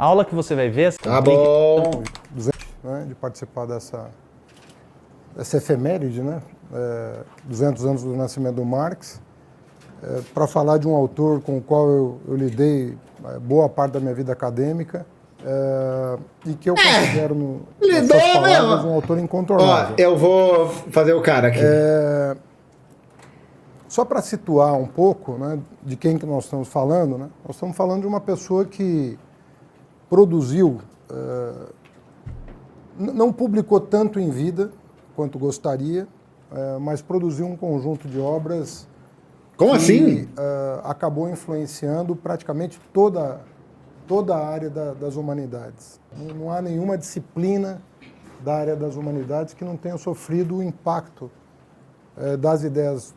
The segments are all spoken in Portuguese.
A aula que você vai ver... Tá bom. Né, de participar dessa efeméride, né? 200 anos do nascimento do Marx, para falar de um autor com o qual eu lidei boa parte da minha vida acadêmica, e que eu considero, nas suas palavras, um autor incontornável. Ó, eu vou fazer o cara aqui. Só para situar um pouco, né, de quem que nós estamos falando, né? Nós estamos falando de uma pessoa que produziu, não publicou tanto em vida quanto gostaria, mas produziu um conjunto de obras. Como assim? Acabou influenciando praticamente toda a área das humanidades. Não há nenhuma disciplina da área das humanidades que não tenha sofrido o impacto das ideias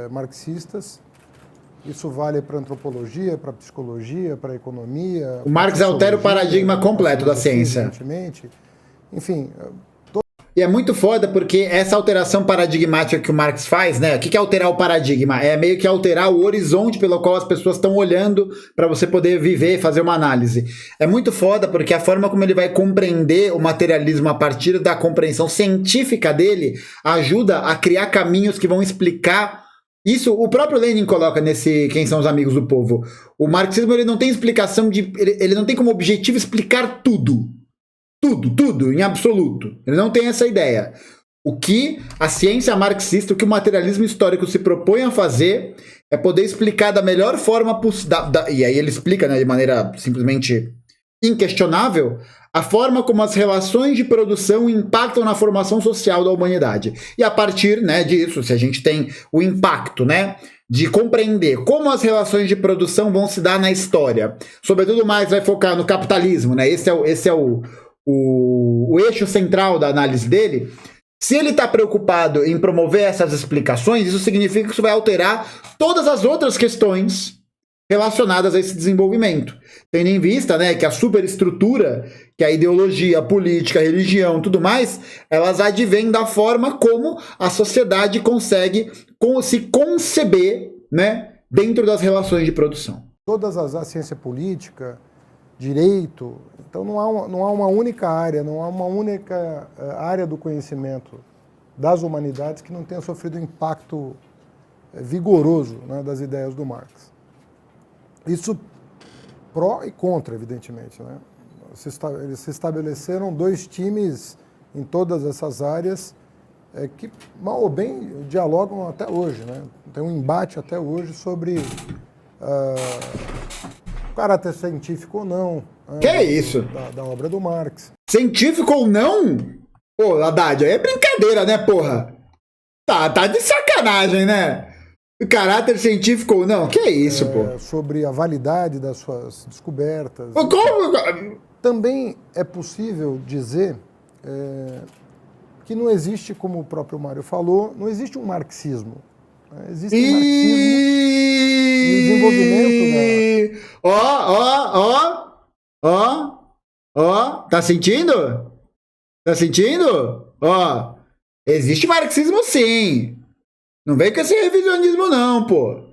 marxistas. Isso vale para a antropologia, para a psicologia, para a economia. O Marx altera o paradigma completo da ciência. Evidentemente. Enfim... E é muito foda porque essa alteração paradigmática que o Marx faz, né? O que é alterar o paradigma? É meio que alterar o horizonte pelo qual as pessoas estão olhando para você poder viver e fazer uma análise. É muito foda porque a forma como ele vai compreender o materialismo a partir da compreensão científica dele ajuda a criar caminhos que vão explicar isso. O próprio Lenin coloca nesse Quem São os Amigos do Povo. O marxismo ele não tem explicação ele não tem como objetivo explicar tudo. Tudo, em absoluto. Ele não tem essa ideia. O que a ciência marxista, o que o materialismo histórico se propõe a fazer é poder explicar da melhor forma possível, e aí ele explica, né, de maneira simplesmente inquestionável, a forma como as relações de produção impactam na formação social da humanidade. E a partir, né, disso, se a gente tem o impacto, né, de compreender como as relações de produção vão se dar na história, sobretudo mais vai focar no capitalismo, né, esse é o eixo central da análise dele. Se ele está preocupado em promover essas explicações, isso significa que isso vai alterar todas as outras questões relacionadas a esse desenvolvimento. Tendo em vista, né, que a superestrutura, que a ideologia, a política, a religião, tudo mais, elas advêm da forma como a sociedade consegue se conceber, né, dentro das relações de produção. Todas a ciência política, direito, então não há uma única área, não há uma única área do conhecimento das humanidades que não tenha sofrido um impacto vigoroso, né, das ideias do Marx. Isso pró e contra, evidentemente, né? Eles se estabeleceram dois times em todas essas áreas que, mal ou bem, dialogam até hoje, né? Tem um embate até hoje sobre caráter científico ou não. Que é isso? Da obra do Marx. Científico ou não? Pô, Haddad, aí é brincadeira, né, porra? Tá de sacanagem, né? Caráter científico ou não? Que é isso, pô? Sobre a validade das suas descobertas. Como? Também é possível dizer que não existe, como o próprio Mário falou, não existe um marxismo. Existe um marxismo e o desenvolvimento Ó, tá sentindo? Tá sentindo? Ó, existe marxismo sim. Não vem com esse revisionismo não, pô.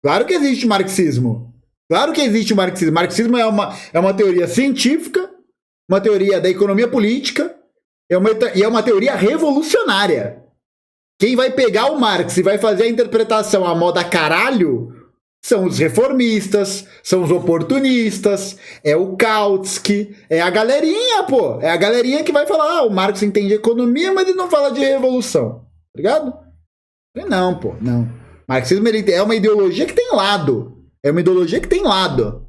Claro que existe marxismo. Claro que existe marxismo. Marxismo é uma teoria científica, uma teoria da economia política, e é uma teoria revolucionária. Quem vai pegar o Marx e vai fazer a interpretação à moda caralho são os reformistas, são os oportunistas, é o Kautsky, é a galerinha, pô. É a galerinha que vai falar, o Marx entende economia, mas ele não fala de revolução. Tá ligado? Não, pô, não. Marxismo ele é uma ideologia que tem lado. É uma ideologia que tem lado.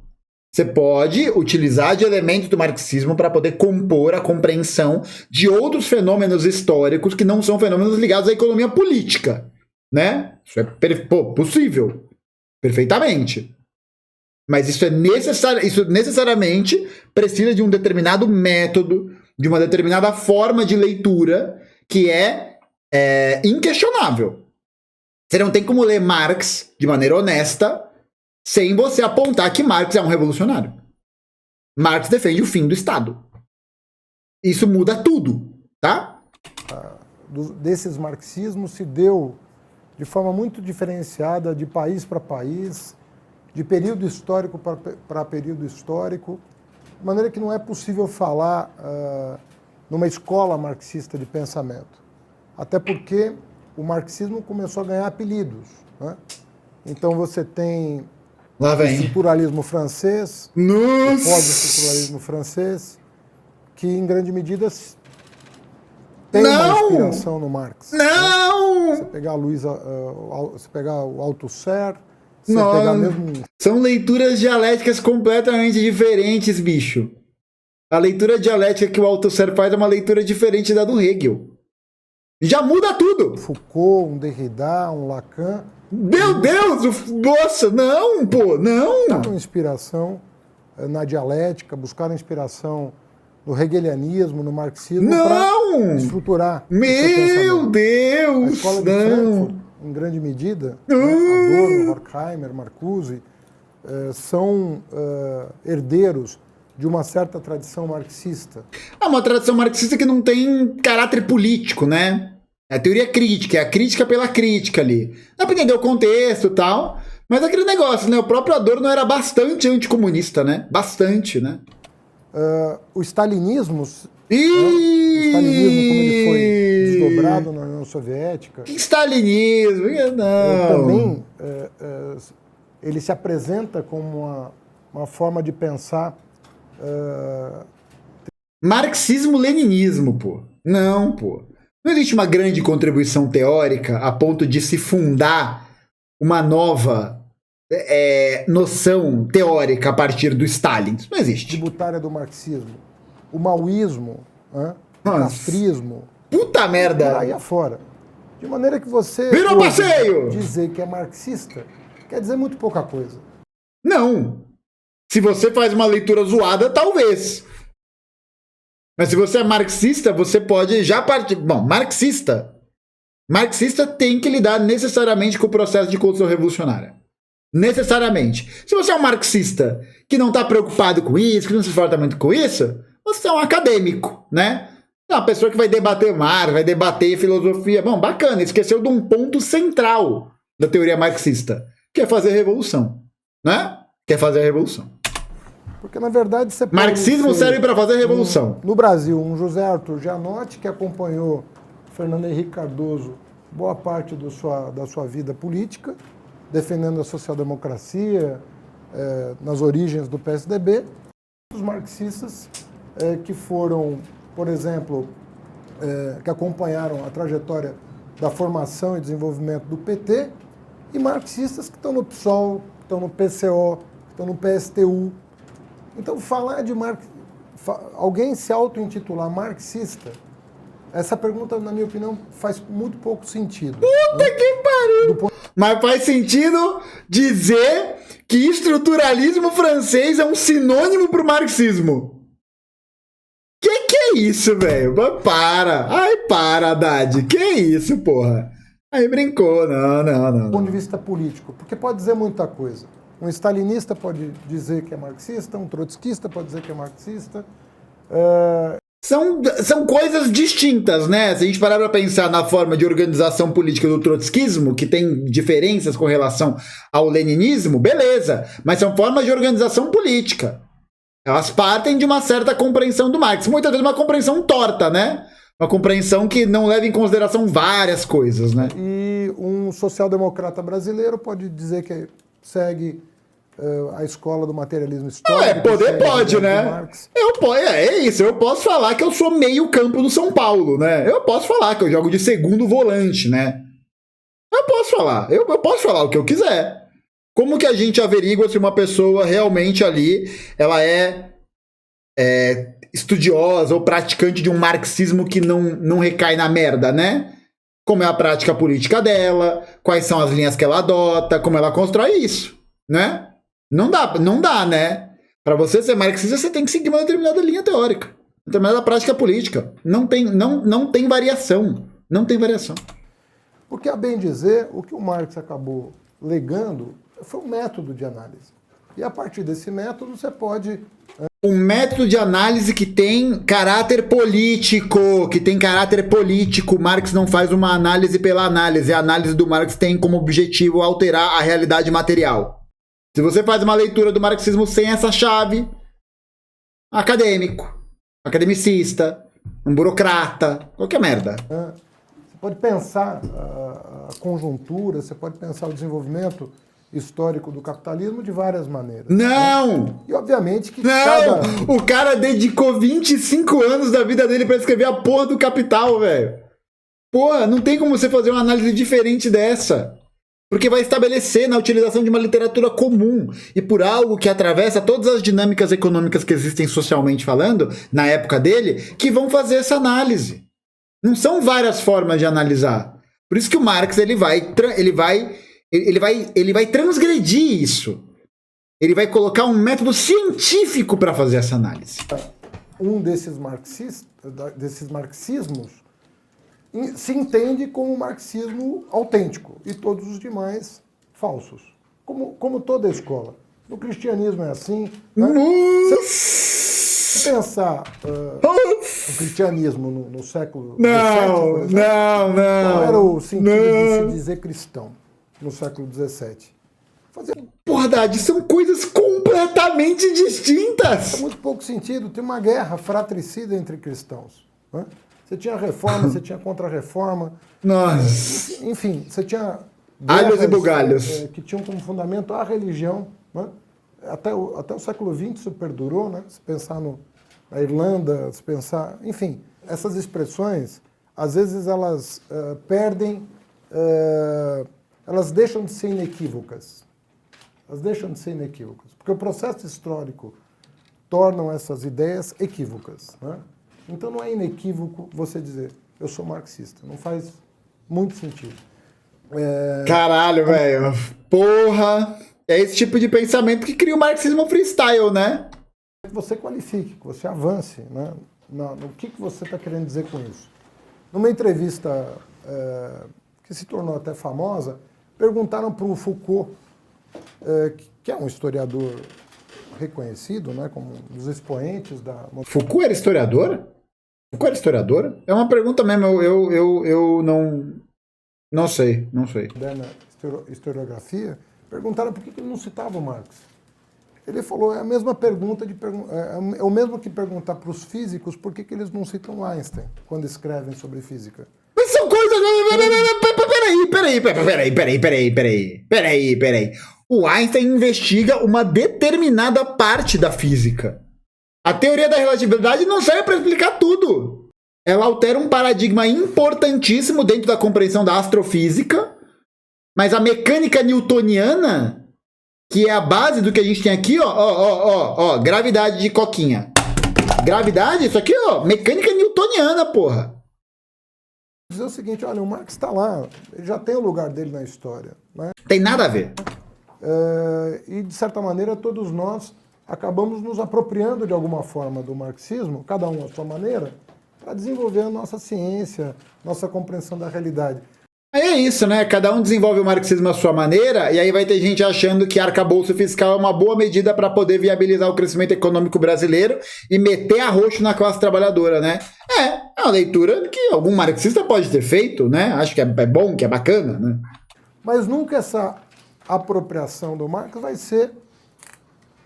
Você pode utilizar de elementos do marxismo para poder compor a compreensão de outros fenômenos históricos que não são fenômenos ligados à economia política, né? Isso é possível, perfeitamente. Mas isso é necessário, isso necessariamente precisa de um determinado método, de uma determinada forma de leitura que é inquestionável. Você não tem como ler Marx de maneira honesta sem você apontar que Marx é um revolucionário. Marx defende o fim do Estado. Isso muda tudo, tá? Desses marxismos se deu de forma muito diferenciada de país para país, de período histórico para período histórico, de maneira que não é possível falar numa escola marxista de pensamento. Até porque o marxismo começou a ganhar apelidos, né? Então você tem Lá o vem. estruturalismo francês, o Nossa! pós-estruturalismo francês, que em grande medida tem uma Não! inspiração no Marx. Não! Você pegar você pegar o Althusser, você Nossa. pegar mesmo... São leituras dialéticas completamente diferentes, bicho. A leitura dialética que o Althusser faz é uma leitura diferente da do Hegel. Já muda tudo! Foucault, um Derrida, um Lacan... Meu Deus! Nossa, não, pô, não! Buscaram inspiração na dialética, buscaram inspiração no hegelianismo, no marxismo, para estruturar o seu Meu pensamento. Deus! A escola de Frankfurt, em grande medida, né, Adorno, Horkheimer, Marcuse, são herdeiros de uma certa tradição marxista. É uma tradição marxista que não tem caráter político, né? É a teoria crítica, é a crítica pela crítica ali. Dá pra entender o contexto e tal, mas aquele negócio, né? O próprio Adorno era bastante anticomunista, né? Bastante, né? O stalinismo, E... o stalinismo como ele foi desdobrado na União Soviética, que stalinismo? Não. também ele se apresenta como uma forma de pensar Marxismo-leninismo, pô. Não, pô. Não existe uma grande contribuição teórica a ponto de se fundar uma nova noção teórica a partir do Stalin. Isso não existe. tributária do marxismo, o maoísmo, né, o Nossa. castrismo, Puta por merda! aí afora. De maneira que você Virou hoje, passeio! dizer que é marxista quer dizer muito pouca coisa. Não. Se você faz uma leitura zoada, talvez. Mas se você é marxista, você pode já partir... Bom, marxista tem que lidar necessariamente com o processo de construção revolucionária. Necessariamente. Se você é um marxista que não está preocupado com isso, que não se importa muito com isso, você é um acadêmico, né? É uma pessoa que vai debater Marx, vai debater filosofia. Bom, bacana, esqueceu de um ponto central da teoria marxista, que é fazer revolução, né? Quer fazer a revolução. Porque, na verdade, você pode Marxismo ser, serve para fazer revolução. no Brasil, um José Arthur Gianotti, que acompanhou Fernando Henrique Cardoso boa parte da sua vida política, defendendo a social-democracia nas origens do PSDB. Os marxistas que foram, por exemplo, que acompanharam a trajetória da formação e desenvolvimento do PT, e marxistas que estão no PSOL, que estão no PCO, que estão no PSTU. Então, falar de alguém se auto-intitular marxista, essa pergunta, na minha opinião, faz muito pouco sentido. Puta que pariu! Mas faz sentido dizer que estruturalismo francês é um sinônimo pro marxismo. Que é isso, velho? Para! Ai, para, Haddad! Que isso, porra? Aí brincou, não. Do ponto de vista político, porque pode dizer muita coisa. Um stalinista pode dizer que é marxista, um trotskista pode dizer que é marxista. São coisas distintas, né? Se a gente parar para pensar na forma de organização política do trotskismo, que tem diferenças com relação ao leninismo, beleza. Mas são formas de organização política. Elas partem de uma certa compreensão do Marx. Muitas vezes uma compreensão torta, né? Uma compreensão que não leva em consideração várias coisas, né? E um social-democrata brasileiro pode dizer que segue a escola do materialismo histórico. Pode, né? É isso, eu posso falar que eu sou meio campo do São Paulo, né? Eu posso falar que eu jogo de segundo volante, né? Eu posso falar o que eu quiser. Como que a gente averigua se uma pessoa realmente ali, ela é estudiosa ou praticante de um marxismo que não recai na merda, né? Como é a prática política dela, quais são as linhas que ela adota, como ela constrói isso, né? Não dá, né? Para você ser marxista, você tem que seguir uma determinada linha teórica, uma determinada prática política. Não tem variação. Não tem variação. Porque, a bem dizer, o que o Marx acabou legando foi um método de análise. E, a partir desse método, você pode... Um método de análise que tem caráter político, Marx não faz uma análise pela análise. A análise do Marx tem como objetivo alterar a realidade material. Se você faz uma leitura do marxismo sem essa chave, acadêmico, academicista, um burocrata, qualquer merda. Você pode pensar a conjuntura, você pode pensar o desenvolvimento histórico do capitalismo de várias maneiras. Não! Né? E obviamente que não! O cara dedicou 25 anos da vida dele pra escrever a porra do Capital, velho. Porra, não tem como você fazer uma análise diferente dessa. Porque vai estabelecer na utilização de uma literatura comum e por algo que atravessa todas as dinâmicas econômicas que existem socialmente falando, na época dele, que vão fazer essa análise. Não são várias formas de analisar. Por isso que o Marx ele vai transgredir isso. Ele vai colocar um método científico para fazer essa análise. Um desses marxismos se entende como marxismo autêntico e todos os demais falsos. Como toda a escola. No cristianismo é assim. Né? Se pensar o cristianismo no século XVII, qual era o sentido de se dizer cristão no século XVII? Porra, Dade, são coisas completamente distintas. Faz muito pouco sentido. Tem uma guerra fratricida entre cristãos. Né? Você tinha reforma, você tinha contra-reforma. Nossa. Enfim, você tinha alhos e bugalhos que tinham como fundamento a religião. Né? Até o século XX isso perdurou, né? Se pensar na Irlanda, se pensar... Enfim, essas expressões, às vezes elas perdem... elas deixam de ser inequívocas. Elas deixam de ser inequívocas. Porque o processo histórico torna essas ideias equívocas. Né? Então não é inequívoco você dizer, eu sou marxista. Não faz muito sentido. Caralho, velho. Porra! É esse tipo de pensamento que cria o marxismo freestyle, né? Que você qualifique, que você avance, né? No que você está querendo dizer com isso. Numa entrevista que se tornou até famosa, perguntaram para o Foucault, que é um historiador reconhecido, né, como um dos expoentes da... Foucault era historiador? Foucault era historiador? É uma pergunta mesmo, eu não sei. Moderna historiografia, perguntaram por que ele não citava o Marx. Ele falou, é a mesma pergunta, é o mesmo que perguntar para os físicos por que eles não citam Einstein quando escrevem sobre física. Mas são coisas... Peraí. O Einstein investiga uma determinada parte da física. A teoria da relatividade não serve para explicar tudo. Ela altera um paradigma importantíssimo dentro da compreensão da astrofísica, mas a mecânica newtoniana, que é a base do que a gente tem aqui, ó, gravidade de coquinha. Gravidade, isso aqui, ó, mecânica newtoniana, porra. Dizer o seguinte, olha, o Marx está lá, ele já tem o lugar dele na história. Né? Tem nada a ver. E, de certa maneira, todos nós acabamos nos apropriando de alguma forma do marxismo, cada um à sua maneira, para desenvolver a nossa ciência, nossa compreensão da realidade. Aí é isso, né? Cada um desenvolve o marxismo à sua maneira, e aí vai ter gente achando que arcabouço fiscal é uma boa medida para poder viabilizar o crescimento econômico brasileiro e meter arroxo na classe trabalhadora, né? É uma leitura que algum marxista pode ter feito, né? Acho que é bom, que é bacana, né? Mas nunca essa apropriação do Marx vai ser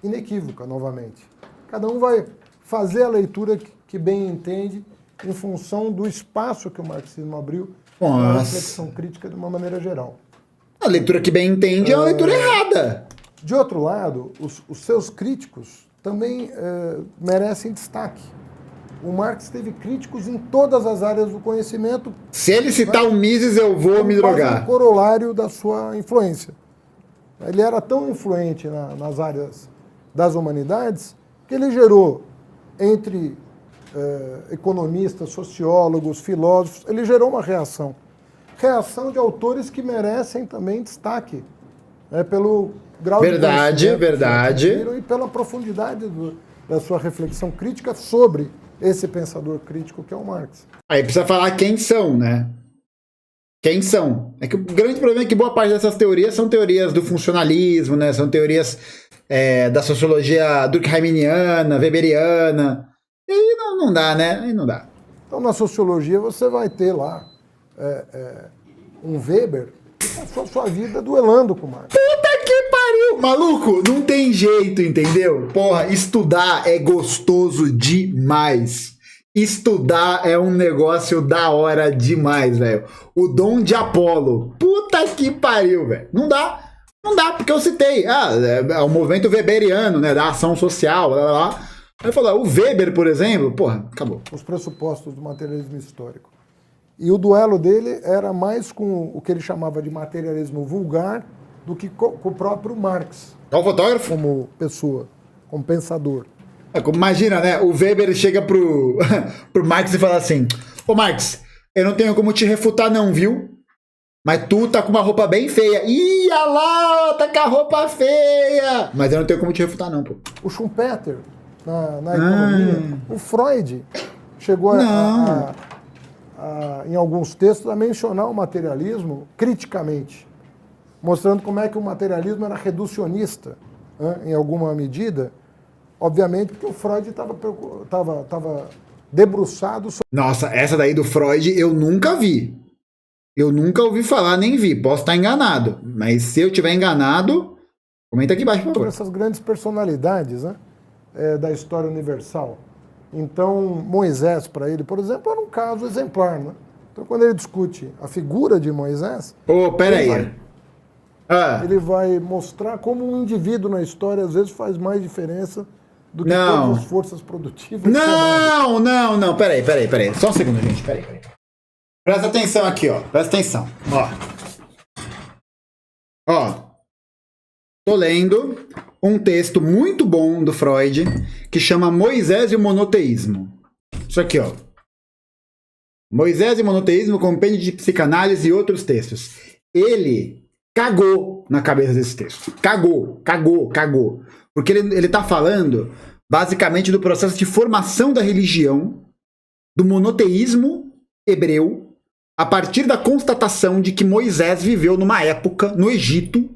inequívoca, novamente. Cada um vai fazer a leitura que bem entende em função do espaço que o marxismo abriu para a reflexão crítica de uma maneira geral. A leitura que bem entende é uma leitura errada. De outro lado, os seus críticos também merecem destaque. O Marx teve críticos em todas as áreas do conhecimento. Se ele citar o Mises, eu vou me drogar. Um corolário da sua influência. Ele era tão influente nas áreas das humanidades que ele gerou, entre economistas, sociólogos, filósofos, ele gerou uma reação. Reação de autores que merecem também destaque, pelo grau de conhecimento e pela profundidade da sua reflexão crítica sobre esse pensador crítico que é o Marx. Aí precisa falar quem são, né? Quem são? É que o grande problema é que boa parte dessas teorias são teorias do funcionalismo, né? São teorias da sociologia durkheimiana, weberiana. E aí não dá, né? Aí não dá. Então, na sociologia, você vai ter lá um Weber que passou a sua vida duelando com o Marx. Puta que pariu! Maluco, não tem jeito, entendeu? Porra, estudar é gostoso demais. Estudar é um negócio da hora demais, velho. O dom de Apolo. Puta que pariu, velho. Não dá. Não dá, porque eu citei. É o movimento weberiano, né? Da ação social, blá, blá, blá. Aí falou, o Weber, por exemplo, porra, acabou. Os pressupostos do materialismo histórico. E o duelo dele era mais com o que ele chamava de materialismo vulgar do que com o próprio Marx. É o fotógrafo? Como pessoa, como pensador. Imagina, né? O Weber chega pro Marx e fala assim: ô Marx, eu não tenho como te refutar, não, viu? Mas tu tá com uma roupa bem feia. Ih, olha lá, tá com a roupa feia. Mas eu não tenho como te refutar, não, pô. O Schumpeter, na economia, o Freud chegou em alguns textos a mencionar o materialismo criticamente, mostrando como é que o materialismo era reducionista, né, em alguma medida, obviamente porque o Freud estava debruçado sobre... Nossa, essa daí do Freud eu nunca vi. Eu nunca ouvi falar, nem vi. Posso estar enganado. Mas se eu tiver enganado, comenta aqui embaixo, por favor. Sobre essas grandes personalidades, né, da história universal. Então, Moisés, para ele, por exemplo, era um caso exemplar. Né? Então, quando ele discute a figura de Moisés... Peraí. Ele vai mostrar como um indivíduo na história, às vezes, faz mais diferença do que todas as forças produtivas. Não. Peraí. Só um segundo, gente. Peraí. Presta atenção aqui, ó. Presta atenção. Ó. Tô lendo um texto muito bom do Freud que chama Moisés e o Monoteísmo. Isso aqui, ó. Moisés e o Monoteísmo, compêndio de psicanálise e outros textos. Ele cagou na cabeça desse texto. Cagou. Porque ele tá falando, basicamente, do processo de formação da religião, do monoteísmo hebreu, a partir da constatação de que Moisés viveu numa época, no Egito,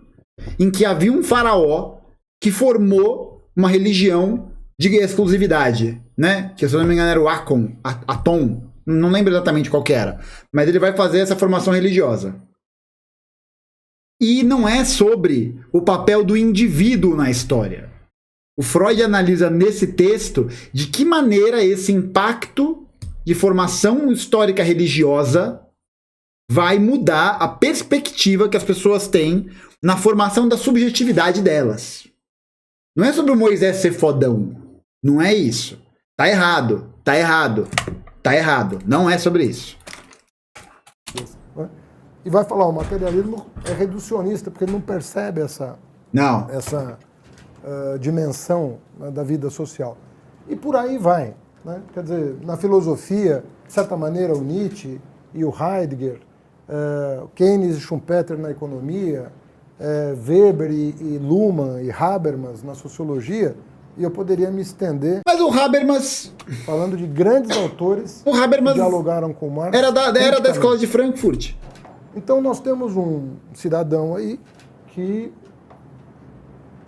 em que havia um faraó que formou uma religião de exclusividade, né? Que, se eu não me engano, era o Atom. Não lembro exatamente qual que era. Mas ele vai fazer essa formação religiosa. E não é sobre o papel do indivíduo na história. O Freud analisa nesse texto de que maneira esse impacto de formação histórica religiosa vai mudar a perspectiva que as pessoas têm na formação da subjetividade delas. Não é sobre o Moisés ser fodão. Não é isso. Tá errado. Não é sobre isso. E vai falar, o materialismo é reducionista, porque ele não percebe essa dimensão, né, da vida social. E por aí vai. Né? Quer dizer, na filosofia, de certa maneira, o Nietzsche e o Heidegger, Keynes e Schumpeter na economia, Weber e Luhmann e Habermas na sociologia, e eu poderia me estender... Mas o Habermas... Falando de grandes autores o Habermas que dialogaram com Marx... Era da escola de Frankfurt. Então nós temos um cidadão aí que,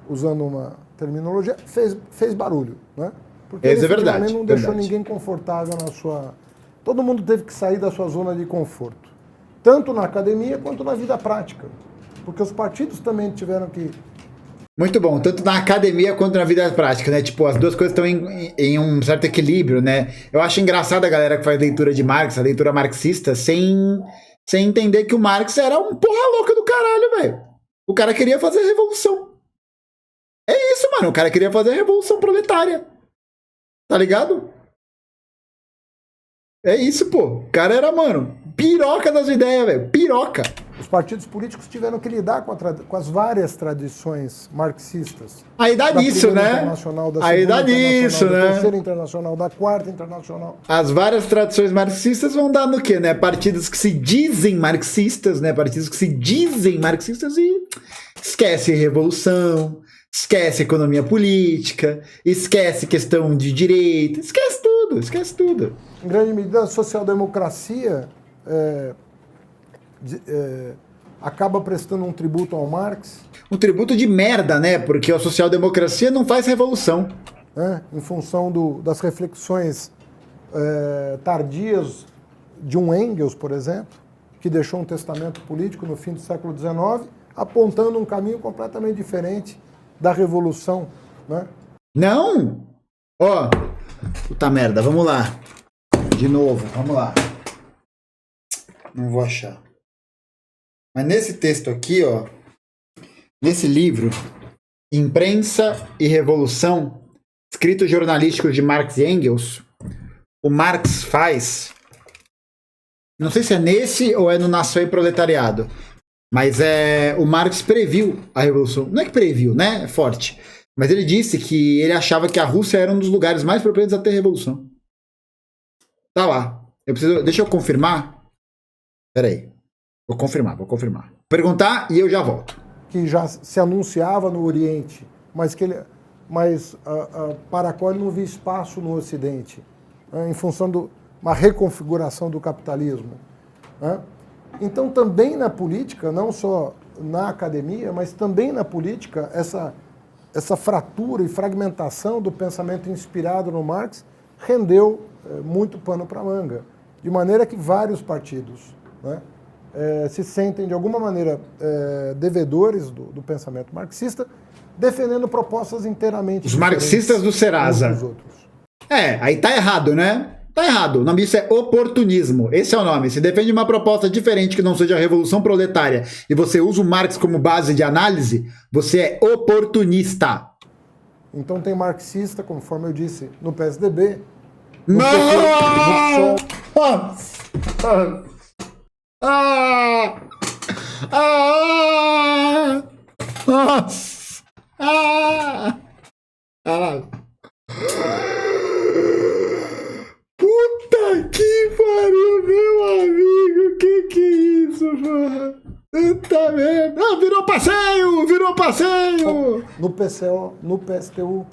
usando uma terminologia, fez barulho, né? Porque isso ele é verdade. Não deixou ninguém confortável na sua... Todo mundo teve que sair da sua zona de conforto. Tanto na academia quanto na vida prática. Porque os partidos também tiveram que... Muito bom, tanto na academia quanto na vida prática, né? Tipo, as duas coisas estão em um certo equilíbrio, né? Eu acho engraçado a galera que faz leitura de Marx, a leitura marxista, sem entender que o Marx era um porra louca do caralho, velho. O cara queria fazer revolução. É isso, mano. O cara queria fazer revolução proletária. Tá ligado? É isso, pô. O cara era, mano, piroca das ideias, velho. Piroca. Os partidos políticos tiveram que lidar com as várias tradições marxistas. Aí dá nisso, né? Aí dá nisso, né? Da Terceira Internacional, da Quarta Internacional. As várias tradições marxistas vão dar no quê, né? Partidos que se dizem marxistas, né? Partidos que se dizem marxistas e esquece revolução, esquece economia política, esquece questão de direito, esquece tudo. Em grande medida, a social-democracia acaba prestando um tributo ao Marx. Um tributo de merda, né? Porque a social-democracia não faz revolução. Em função das reflexões tardias de um Engels, por exemplo, que deixou um testamento político no fim do século XIX, apontando um caminho completamente diferente da revolução, né? Não! Ó, puta merda, vamos lá. De novo, vamos lá. Não vou achar. Mas nesse texto aqui, ó, nesse livro, Imprensa e Revolução, escritos jornalísticos de Marx e Engels, o Marx faz, não sei se é nesse ou é no Nação e Proletariado, mas o Marx previu a Revolução. Não é que previu, né? É forte. Mas ele disse que ele achava que a Rússia era um dos lugares mais propensos a ter revolução. Tá lá. Deixa eu confirmar. Peraí. Vou confirmar. Vou perguntar e eu já volto. Que já se anunciava no Oriente, mas para a qual ele não via espaço no Ocidente, né, em função de uma reconfiguração do capitalismo, né? Então, também na política, não só na academia, mas também na política, essa fratura e fragmentação do pensamento inspirado no Marx rendeu muito pano para manga, de maneira que vários partidos, né, se sentem, de alguma maneira, devedores do pensamento marxista, defendendo propostas inteiramente Os marxistas do Serasa. dos outros. Aí tá errado, né? Tá errado. O nome disso é oportunismo. Esse é o nome. Se defende uma proposta diferente que não seja a revolução proletária e você usa o Marx como base de análise, você é oportunista. Então tem marxista, conforme eu disse, no PSDB. Não! Puta que pariu, meu amigo! Que é isso, porra? Puta merda! Virou passeio! No PCO, no PSTU,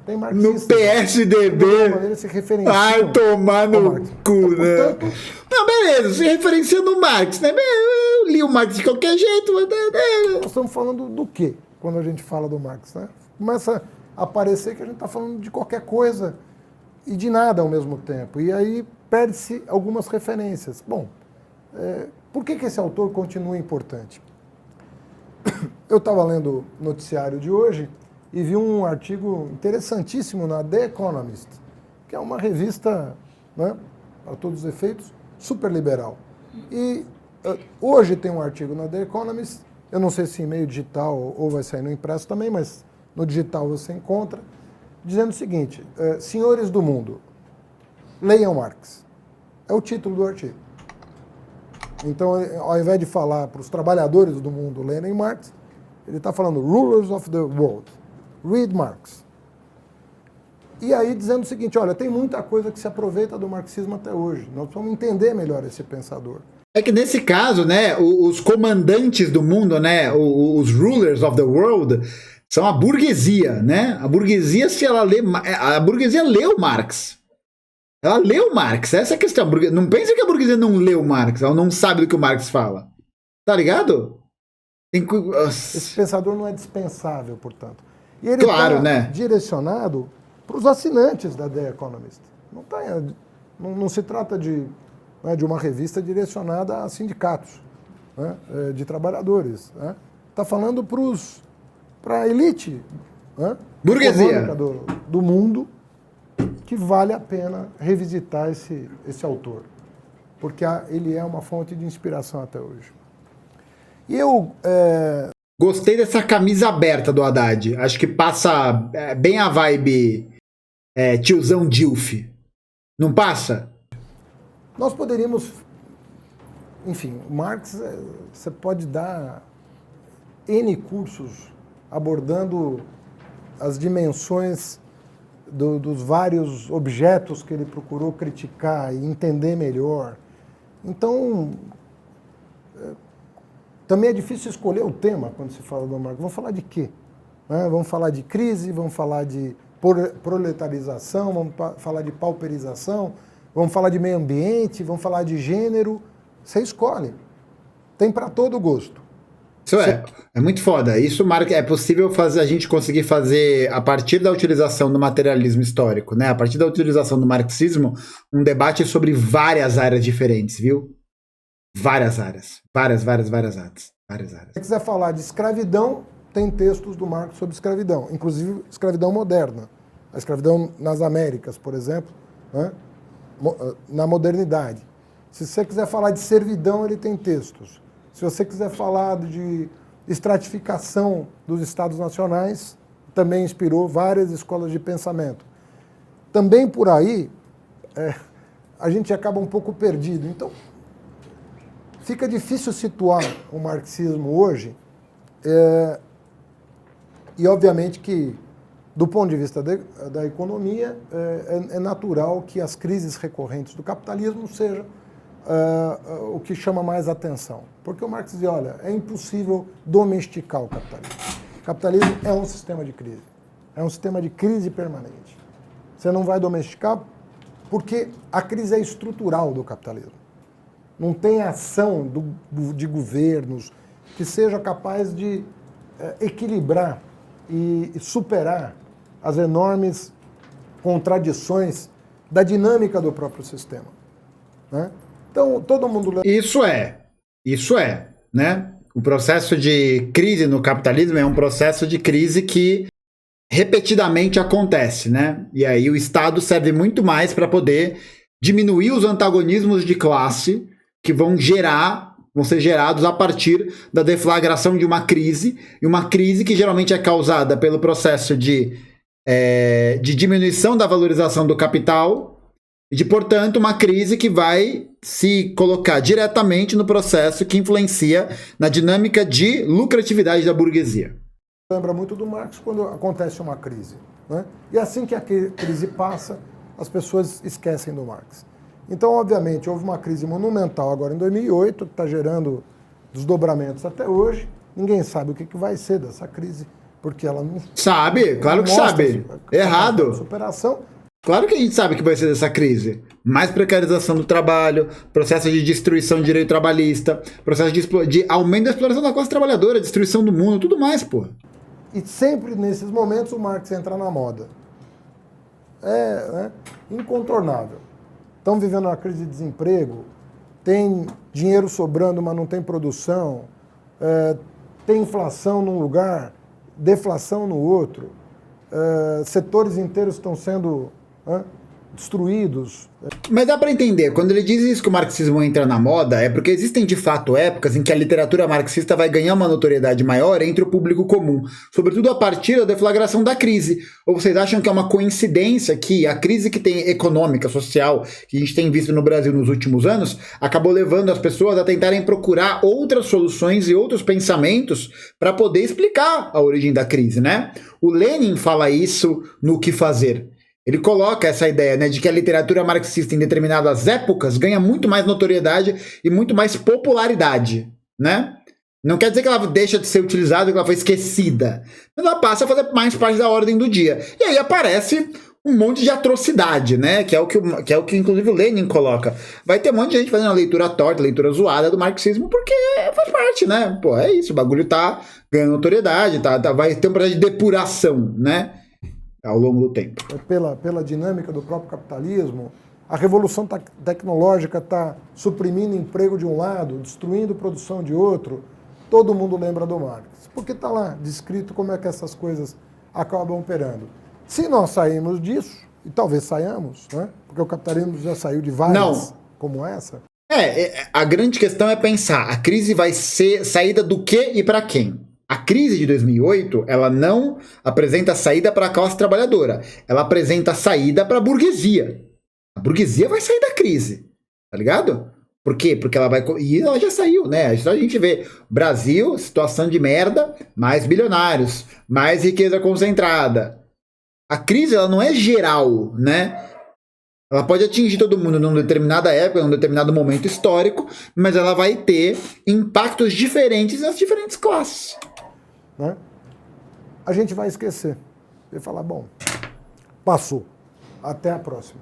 tem marxista. No PSDB. Se referencia. Ai, tomar no cu, né? Portanto, não, beleza, se referencia no Marx, né? Eu li o Marx de qualquer jeito, mas... Nós estamos falando do quê quando a gente fala do Marx, né? Começa a parecer que a gente está falando de qualquer coisa e de nada ao mesmo tempo. E aí perde-se algumas referências. Bom, por que esse autor continua importante? Eu estava lendo o noticiário de hoje e vi um artigo interessantíssimo na The Economist, que é uma revista, né, para todos os efeitos, super liberal. E hoje tem um artigo na The Economist, eu não sei se em meio digital ou vai sair no impresso também, mas no digital você encontra, dizendo o seguinte: senhores do mundo, leiam Marx. É o título do artigo. Então, ao invés de falar para os trabalhadores do mundo lerem Marx, ele está falando rulers of the world, read Marx. E aí dizendo o seguinte: olha, tem muita coisa que se aproveita do marxismo até hoje. Nós precisamos entender melhor esse pensador. É que nesse caso, né, os comandantes do mundo, né, os rulers of the world, são a burguesia, né? A burguesia, se ela lê, a burguesia leu Marx. Ela leu Marx, essa é a questão. Não pense que a burguesia não leu Marx, ela não sabe do que o Marx fala. Tá ligado? Esse pensador não é dispensável, portanto. E ele claro, né? Direcionado para os assinantes da The Economist. Não se trata de uma revista direcionada a sindicatos, né, de trabalhadores. Né? Está falando para a elite, né, burguesia do mundo, que vale a pena revisitar esse autor, porque ele é uma fonte de inspiração até hoje. E eu... Gostei dessa camisa aberta do Haddad. Acho que passa bem a vibe tiozão Dilf. Não passa? Nós poderíamos... Enfim, Marx, você pode dar N cursos abordando as dimensões dos vários objetos que ele procurou criticar e entender melhor. Então, também é difícil escolher o tema quando se fala do Marx. Vamos falar de quê? Vamos falar de crise, vamos falar de proletarização, vamos falar de pauperização, vamos falar de meio ambiente, vamos falar de gênero. Você escolhe. Tem para todo gosto. Isso é muito foda. Isso é possível a gente conseguir fazer, a partir da utilização do materialismo histórico, né? A partir da utilização do marxismo, um debate sobre várias áreas diferentes, viu? várias áreas. Várias áreas. Várias áreas. Se você quiser falar de escravidão, tem textos do Marx sobre escravidão, inclusive escravidão moderna. A escravidão nas Américas, por exemplo, né? Na modernidade. Se você quiser falar de servidão, ele tem textos. Se você quiser falar de estratificação dos estados nacionais, também inspirou várias escolas de pensamento. Também por aí, a gente acaba um pouco perdido. Então, fica difícil situar o marxismo hoje, e obviamente que, do ponto de vista da economia, é natural que as crises recorrentes do capitalismo sejam o que chama mais atenção. Porque o Marx dizia, olha, é impossível domesticar o capitalismo. O capitalismo é um sistema de crise. É um sistema de crise permanente. Você não vai domesticar porque a crise é estrutural do capitalismo. Não tem ação de governos que seja capaz de equilibrar e superar as enormes contradições da dinâmica do próprio sistema, né? Então, todo mundo... Isso é, né? O processo de crise no capitalismo é um processo de crise que repetidamente acontece, né? E aí o Estado serve muito mais para poder diminuir os antagonismos de classe que vão ser gerados a partir da deflagração de uma crise, e uma crise que geralmente é causada pelo processo de diminuição da valorização do capital, e de, portanto, uma crise que vai se colocar diretamente no processo que influencia na dinâmica de lucratividade da burguesia. Lembra muito do Marx quando acontece uma crise, né? E assim que a crise passa, as pessoas esquecem do Marx. Então, obviamente, houve uma crise monumental agora em 2008, que está gerando desdobramentos até hoje. Ninguém sabe o que vai ser dessa crise, porque ela não... Sabe, claro que sabe. Errado. Superação. Claro que a gente sabe que vai ser dessa crise. Mais precarização do trabalho, processo de destruição do direito trabalhista, processo de aumento da exploração da classe trabalhadora, destruição do mundo, tudo mais, pô. E sempre nesses momentos o Marx entra na moda. É incontornável. Estão vivendo uma crise de desemprego, tem dinheiro sobrando, mas não tem produção, tem inflação num lugar, deflação no outro, setores inteiros estão sendo destruídos. Mas dá para entender, quando ele diz isso que o marxismo entra na moda, é porque existem de fato épocas em que a literatura marxista vai ganhar uma notoriedade maior entre o público comum, sobretudo a partir da deflagração da crise. Ou vocês acham que é uma coincidência que a crise que tem econômica, social, que a gente tem visto no Brasil nos últimos anos, acabou levando as pessoas a tentarem procurar outras soluções e outros pensamentos para poder explicar a origem da crise, né? O Lenin fala isso no O Que Fazer. Ele coloca essa ideia, né, de que a literatura marxista em determinadas épocas ganha muito mais notoriedade e muito mais popularidade, né? Não quer dizer que ela deixa de ser utilizada, que ela foi esquecida, mas ela passa a fazer mais parte da ordem do dia. E aí aparece um monte de atrocidade, né, que é o que inclusive o Lenin coloca. Vai ter um monte de gente fazendo a leitura torta, a leitura zoada do marxismo, porque faz parte, né? Pô, é isso, o bagulho tá ganhando notoriedade, vai ter um processo de depuração, né? Ao longo do tempo. Pela dinâmica do próprio capitalismo, a revolução tecnológica está suprimindo emprego de um lado, destruindo produção de outro. Todo mundo lembra do Marx, porque está lá descrito como é que essas coisas acabam operando. Se nós sairmos disso, e talvez saiamos, né? Porque o capitalismo já saiu de várias como essa. A grande questão é pensar, a crise vai ser saída do que e para quem? A crise de 2008, ela não apresenta saída para a classe trabalhadora, ela apresenta saída para a burguesia. A burguesia vai sair da crise, tá ligado? Por quê? Porque ela vai... E ela já saiu, né? Só a gente vê Brasil, situação de merda, mais bilionários, mais riqueza concentrada. A crise, ela não é geral, né? Ela pode atingir todo mundo numa determinada época, num determinado momento histórico, mas ela vai ter impactos diferentes nas diferentes classes. Né? A gente vai esquecer. Vai falar, bom, passou. Até a próxima.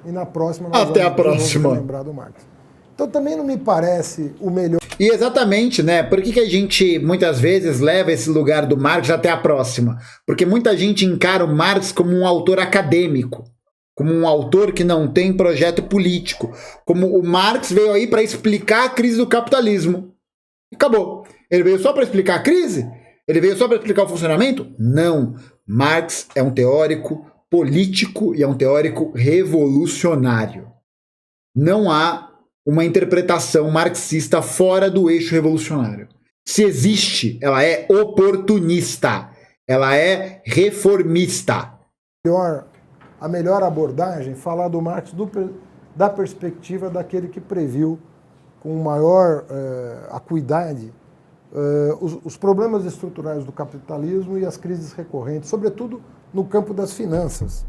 E na próxima nós vamos lembrar do Marx. Então também não me parece o melhor. E exatamente, né? Por que a gente muitas vezes leva esse lugar do Marx até a próxima? Porque muita gente encara o Marx como um autor acadêmico. como um autor que não tem projeto político, como o Marx veio aí para explicar a crise do capitalismo. E acabou. Ele veio só para explicar a crise? Ele veio só para explicar o funcionamento? Não. Marx é um teórico político e é um teórico revolucionário. Não há uma interpretação marxista fora do eixo revolucionário. Se existe, ela é oportunista. Ela é reformista. A melhor abordagem, falar do Marx da perspectiva daquele que previu com maior acuidade os problemas estruturais do capitalismo e as crises recorrentes, sobretudo no campo das finanças,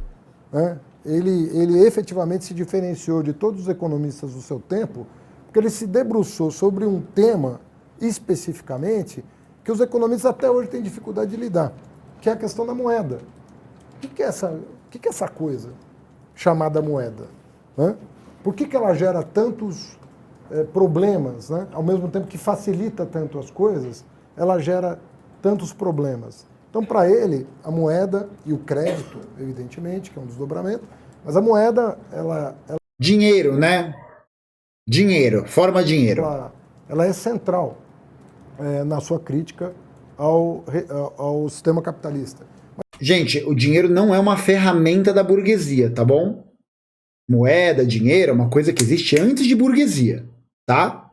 né? Ele efetivamente se diferenciou de todos os economistas do seu tempo, porque ele se debruçou sobre um tema especificamente que os economistas até hoje têm dificuldade de lidar, que é a questão da moeda. O que é essa coisa chamada moeda? Né? Por que ela gera tantos problemas, né? Ao mesmo tempo que facilita tanto as coisas, ela gera tantos problemas. Então, para ele, a moeda e o crédito, evidentemente, que é um desdobramento, mas a moeda, ela dinheiro, né? Dinheiro, forma dinheiro. Ela é central na sua crítica ao sistema capitalista. Gente, o dinheiro não é uma ferramenta da burguesia, tá bom? Moeda, dinheiro é uma coisa que existe antes de burguesia, tá?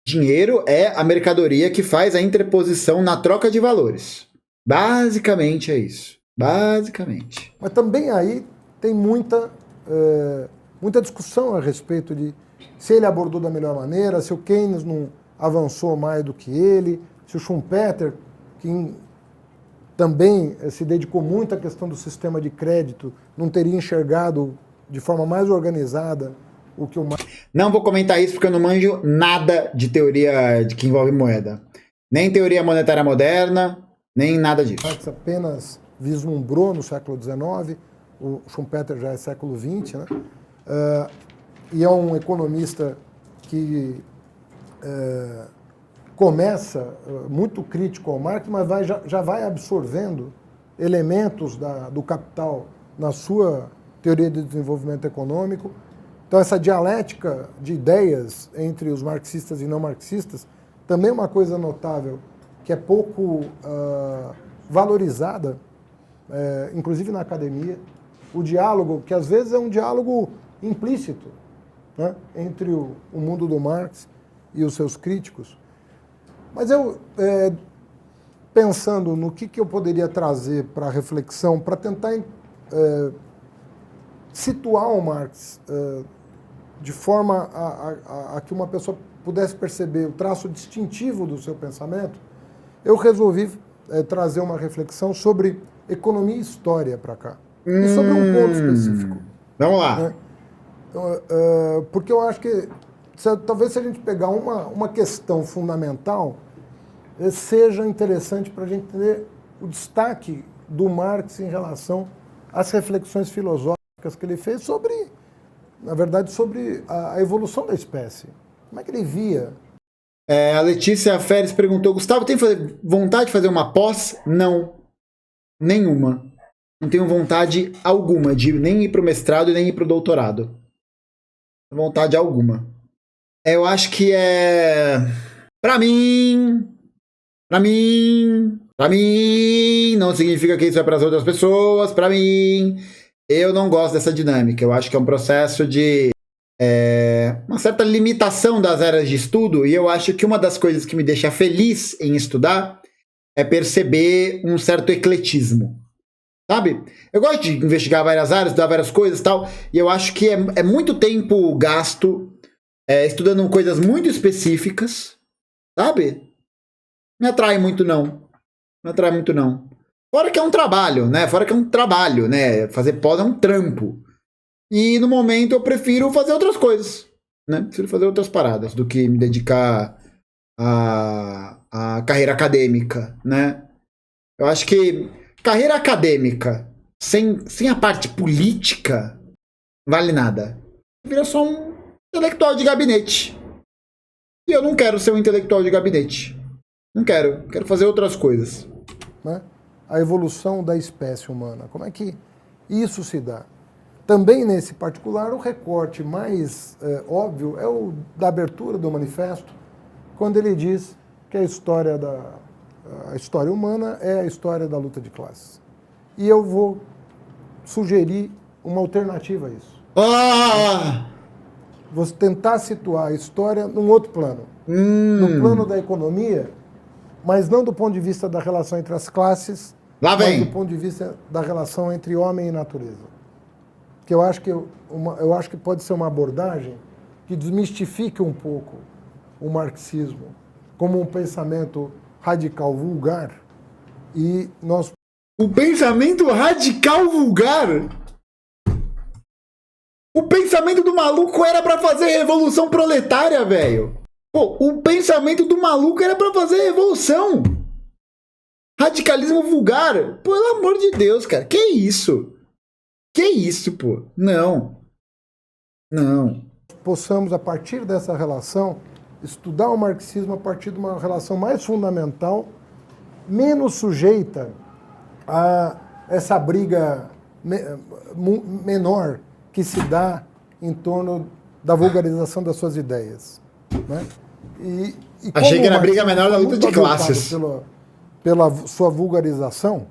Dinheiro é a mercadoria que faz a interposição na troca de valores. Basicamente é isso. Basicamente. Mas também aí tem muita discussão a respeito de se ele abordou da melhor maneira, se o Keynes não avançou mais do que ele, se o Schumpeter, que também se dedicou muito à questão do sistema de crédito, não teria enxergado de forma mais organizada o que o Marx... Não vou comentar isso porque eu não manjo nada de teoria que envolve moeda. Nem teoria monetária moderna, nem nada disso. Marx apenas vislumbrou no século XIX, o Schumpeter já é século XX, né? E é um economista que começa muito crítico ao Marx, mas já vai absorvendo elementos do capital na sua teoria de desenvolvimento econômico. Então, essa dialética de ideias entre os marxistas e não marxistas também é uma coisa notável, que é pouco valorizada, inclusive na academia. O diálogo, que às vezes é um diálogo implícito, né, entre o mundo do Marx e os seus críticos. Mas eu, pensando no que eu poderia trazer para a reflexão, para tentar situar o Marx de forma a que uma pessoa pudesse perceber o traço distintivo do seu pensamento, eu resolvi trazer uma reflexão sobre economia e história para cá. E sobre um ponto específico. Vamos lá. Né? Porque eu acho que talvez se a gente pegar uma questão fundamental, seja interessante para a gente entender o destaque do Marx em relação às reflexões filosóficas que ele fez sobre, na verdade, sobre a evolução da espécie. Como é que ele via? A Letícia Feres perguntou, Gustavo, tem vontade de fazer uma pós? Não. Nenhuma. Não tenho vontade alguma de nem ir para o mestrado e nem ir para o doutorado. Vontade alguma. Eu acho que Pra mim, não significa que isso é para as outras pessoas. Pra mim, eu não gosto dessa dinâmica. Eu acho que é um processo de uma certa limitação das áreas de estudo. E eu acho que uma das coisas que me deixa feliz em estudar é perceber um certo ecletismo. Sabe? Eu gosto de investigar várias áreas, estudar várias coisas e tal, e eu acho que é muito tempo gasto estudando coisas muito específicas, sabe? Me atrai muito não. Me atrai muito não. Fora que é um trabalho, né? Fazer pós é um trampo. E no momento eu prefiro fazer outras coisas, né? Prefiro fazer outras paradas do que me dedicar à carreira acadêmica, né? Eu acho que carreira acadêmica sem a parte política não vale nada. Vira só um intelectual de gabinete. E eu não quero ser um intelectual de gabinete. Não quero. Quero fazer outras coisas. Né? A evolução da espécie humana. Como é que isso se dá? Também nesse particular, o recorte mais óbvio é o da abertura do manifesto, quando ele diz que a história humana é a história da luta de classes. E eu vou sugerir uma alternativa a isso. Vou tentar situar a história num outro plano. No plano da economia, mas não do ponto de vista da relação entre as classes, Lá vem. mas do ponto de vista da relação entre homem e natureza. Que eu acho que pode ser uma abordagem que desmistifique um pouco o marxismo como um pensamento radical vulgar e nós... O pensamento radical vulgar? O pensamento do maluco era pra fazer revolução proletária, velho. Pô, o pensamento do maluco era pra fazer revolução. Radicalismo vulgar? Pelo amor de Deus, cara. Que isso? Que isso, pô? Não. Não. Possamos, a partir dessa relação, estudar o marxismo a partir de uma relação mais fundamental, menos sujeita a essa briga menor que se dá em torno da vulgarização das suas ideias. Né? E achei que era a briga menor da luta de classes. Pela sua vulgarização,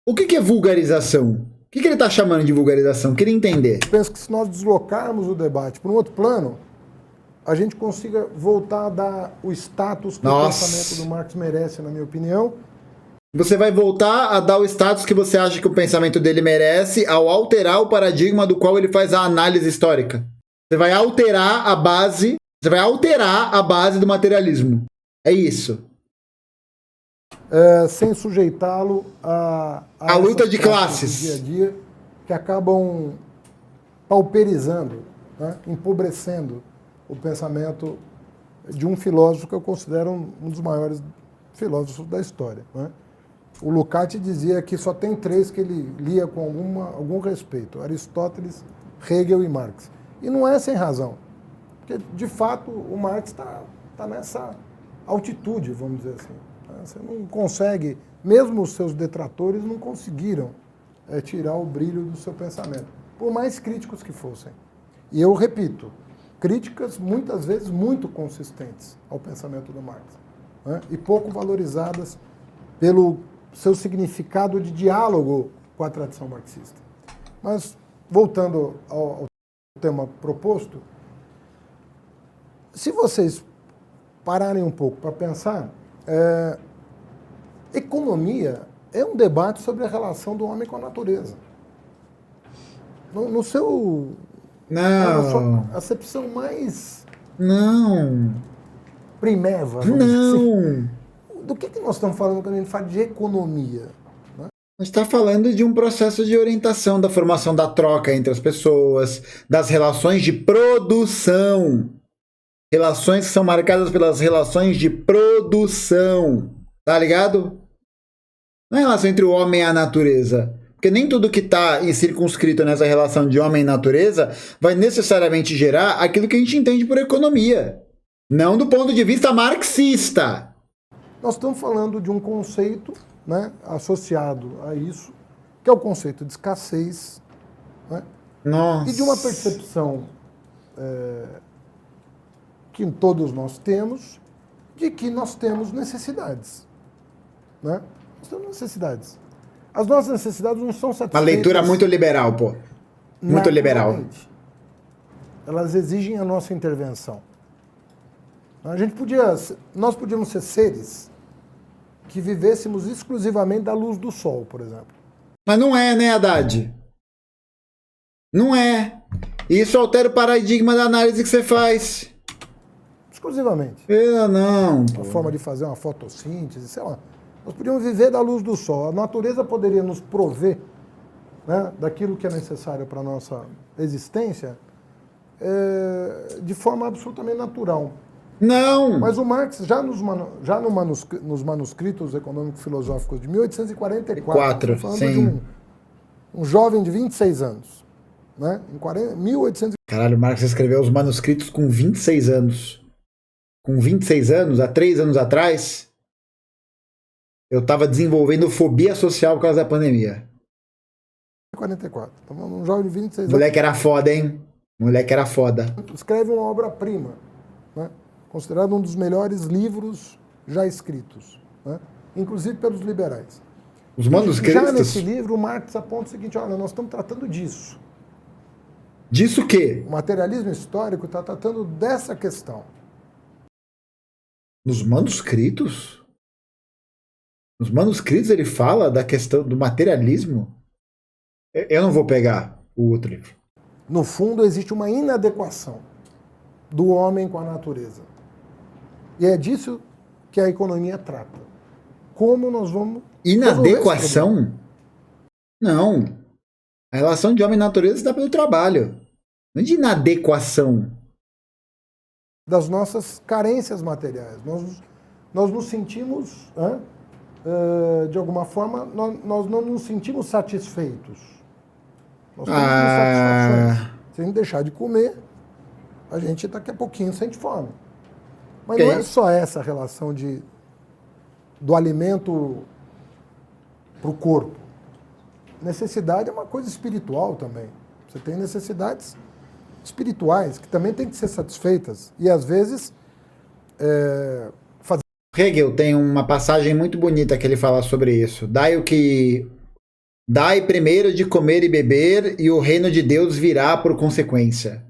O que é vulgarização? O que ele está chamando de vulgarização? Queria entender. Penso que se nós deslocarmos o debate para um outro plano, a gente consiga voltar a dar o status que o pensamento do Marx merece, na minha opinião. Você vai voltar a dar o status que você acha que o pensamento dele merece ao alterar o paradigma do qual ele faz a análise histórica. Você vai alterar a base do materialismo. É isso. Sem sujeitá-lo a luta de classes do dia a dia que acabam pauperizando, né, empobrecendo o pensamento de um filósofo que eu considero um dos maiores filósofos da história. Né? O Lukács dizia que só tem 3 que ele lia com algum respeito: Aristóteles, Hegel e Marx. E não é sem razão, porque de fato o Marx está nessa altitude, vamos dizer assim. Você não consegue, mesmo os seus detratores não conseguiram tirar o brilho do seu pensamento, por mais críticos que fossem. E eu repito, críticas muitas vezes muito consistentes ao pensamento do Marx, né? E pouco valorizadas pelo seu significado de diálogo com a tradição marxista. Mas, voltando ao tema proposto, se vocês pararem um pouco para pensar, economia é um debate sobre a relação do homem com a natureza. No seu... Não. Na sua acepção mais... Não. primeva. Não. Do que nós estamos falando quando a gente fala de economia? Né? A gente está falando de um processo de orientação da formação da troca entre as pessoas, das relações de produção. Relações que são marcadas pelas relações de produção. Tá ligado? Não é a relação entre o homem e a natureza. Porque nem tudo que está circunscrito nessa relação de homem e natureza vai necessariamente gerar aquilo que a gente entende por economia. Não do ponto de vista marxista. Nós estamos falando de um conceito, né, associado a isso, que é o conceito de escassez, né, Nossa. e de uma percepção que todos nós temos, de que nós temos necessidades. Né? Nós temos necessidades. As nossas necessidades não são satisfeitas. Uma leitura muito liberal, pô. Muito liberal. Elas exigem a nossa intervenção. Nós podíamos ser seres que vivêssemos exclusivamente da luz do sol, por exemplo. Mas não é, né, Haddad? Não é. Isso altera o paradigma da análise que você faz. Exclusivamente. Não. Uma forma de fazer uma fotossíntese, sei lá. Nós podíamos viver da luz do sol. A natureza poderia nos prover, né, daquilo que é necessário para a nossa existência de forma absolutamente natural. Não! Mas o Marx, já nos manuscritos econômico-filosóficos de 1844, falando sim. de um jovem de 26 anos. Né? Em 1800... Caralho, o Marx escreveu os manuscritos com 26 anos. Com 26 anos, há 3 anos atrás, eu estava desenvolvendo fobia social por causa da pandemia. 1944. Então, um jovem de 26 anos. Moleque era foda, hein? Moleque era foda. Escreve uma obra-prima, né? Considerado um dos melhores livros já escritos, né? Inclusive pelos liberais. Os manuscritos. Já nesse livro, o Marx aponta o seguinte: olha, nós estamos tratando disso. Disso o quê? O materialismo histórico está tratando dessa questão. Nos manuscritos? Nos manuscritos ele fala da questão do materialismo? Eu não vou pegar o outro livro. No fundo, existe uma inadequação do homem com a natureza. E é disso que a economia trata. Como nós vamos... Inadequação? Não. A relação de homem e natureza está pelo trabalho. Não é de inadequação. Das nossas carências materiais. Nós nos sentimos, de alguma forma, nós não nos sentimos satisfeitos. Nós temos insatisfações. Se a gente deixar de comer, a gente daqui a pouquinho sente fome. Mas não é só essa relação do alimento para o corpo. Necessidade é uma coisa espiritual também. Você tem necessidades espirituais que também têm que ser satisfeitas. E às vezes Hegel tem uma passagem muito bonita que ele fala sobre isso. Dai primeiro de comer e beber, e o reino de Deus virá por consequência.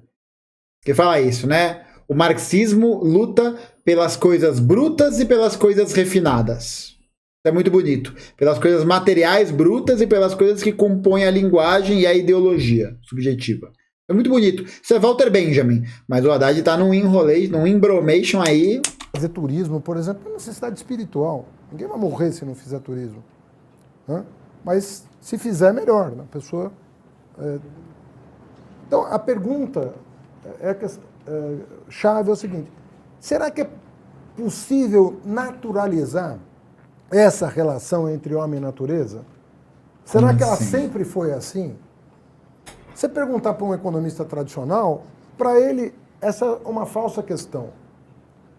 Ele fala isso, né? O marxismo luta pelas coisas brutas e pelas coisas refinadas. É muito bonito. Pelas coisas materiais brutas e pelas coisas que compõem a linguagem e a ideologia subjetiva. É muito bonito. Isso é Walter Benjamin. Mas o Haddad tá num embromation aí. Fazer turismo, por exemplo, é uma necessidade espiritual. Ninguém vai morrer se não fizer turismo. Né? Mas se fizer, melhor. Né? A pessoa... Então, a pergunta chave é o seguinte: será que é possível naturalizar essa relação entre homem e natureza? Será que ela sempre foi assim? Você perguntar para um economista tradicional, para ele, essa é uma falsa questão.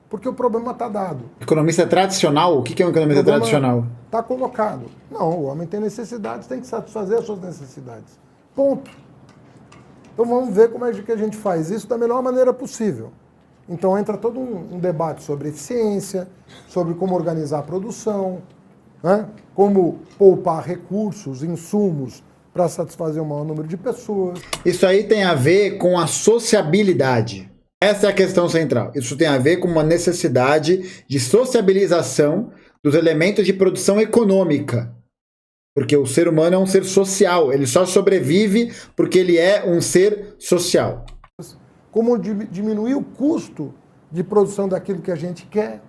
Porque o problema está dado. Economista tradicional? O que é um economista tradicional? Está colocado. Não, o homem tem necessidades, tem que satisfazer as suas necessidades. Ponto. Então vamos ver como é que a gente faz isso da melhor maneira possível. Então entra todo um debate sobre eficiência, sobre como organizar a produção, né? Como poupar recursos, insumos, para satisfazer o maior número de pessoas. Isso aí tem a ver com a sociabilidade. Essa é a questão central. Isso tem a ver com uma necessidade de sociabilização dos elementos de produção econômica. Porque o ser humano é um ser social. Ele só sobrevive porque ele é um ser social. Como diminuir o custo de produção daquilo que a gente quer.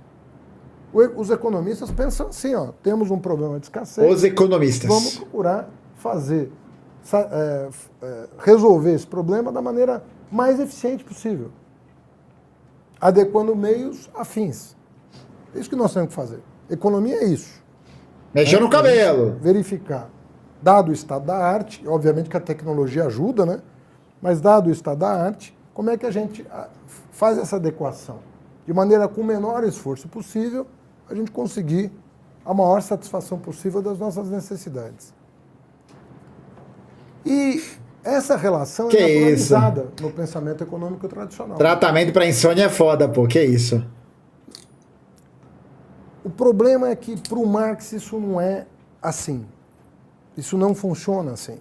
Os economistas pensam assim, ó, temos um problema de escassez. Os economistas. Vamos procurar resolver esse problema da maneira mais eficiente possível, adequando meios a fins. É isso que nós temos que fazer. Economia é isso. Mexer no cabelo. Verificar, dado o estado da arte, obviamente que a tecnologia ajuda, né? Mas dado o estado da arte, como é que a gente faz essa adequação? De maneira com o menor esforço possível, a gente conseguir a maior satisfação possível das nossas necessidades. E essa relação é naturalizada no pensamento econômico tradicional. Tratamento para insônia é foda, pô. Que isso? O problema é que para o Marx isso não é assim. Isso não funciona assim.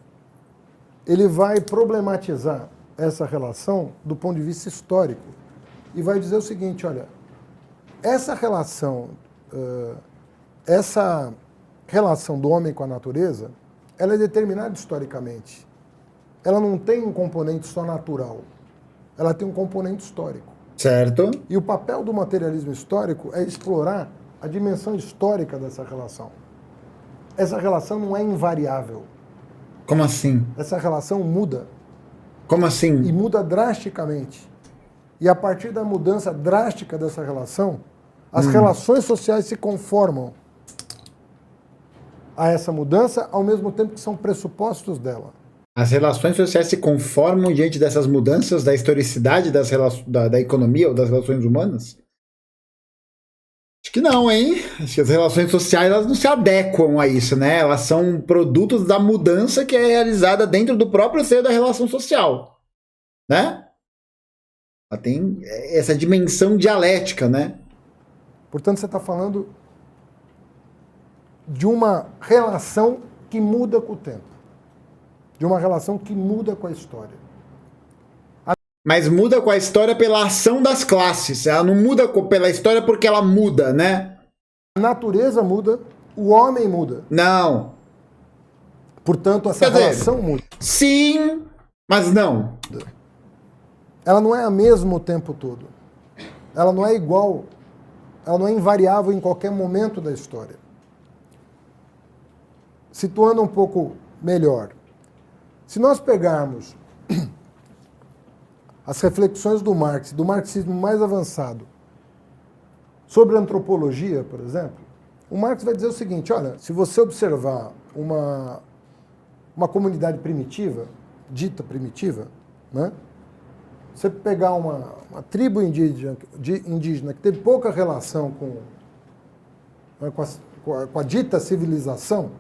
Ele vai problematizar essa relação do ponto de vista histórico e vai dizer o seguinte: olha, essa relação do homem com a natureza, ela é determinada historicamente. Ela não tem um componente só natural. Ela tem um componente histórico. Certo. E o papel do materialismo histórico é explorar a dimensão histórica dessa relação. Essa relação não é invariável. Como assim? Essa relação muda. Como assim? E muda drasticamente. E a partir da mudança drástica dessa relação, as relações sociais se conformam a essa mudança, ao mesmo tempo que são pressupostos dela. As relações sociais se conformam diante dessas mudanças da historicidade da economia ou das relações humanas? Acho que não, hein? Acho que as relações sociais elas não se adequam a isso, né? Elas são produtos da mudança que é realizada dentro do próprio seio da relação social, né? Ela tem essa dimensão dialética, né? Portanto, você está falando de uma relação que muda com o tempo, de uma relação que muda com a história. Mas muda com a história pela ação das classes. Ela não muda pela história porque ela muda, né? A natureza muda, o homem muda. Não. Portanto, essa relação muda. Sim, mas não. Ela não é a mesma o tempo todo. Ela não é igual, ela não é invariável em qualquer momento da história. Situando um pouco melhor, se nós pegarmos as reflexões do Marx, do marxismo mais avançado, sobre antropologia, por exemplo, o Marx vai dizer o seguinte, olha, se você observar uma comunidade primitiva, dita primitiva, né? Você pegar uma tribo indígena que teve pouca relação com a dita civilização.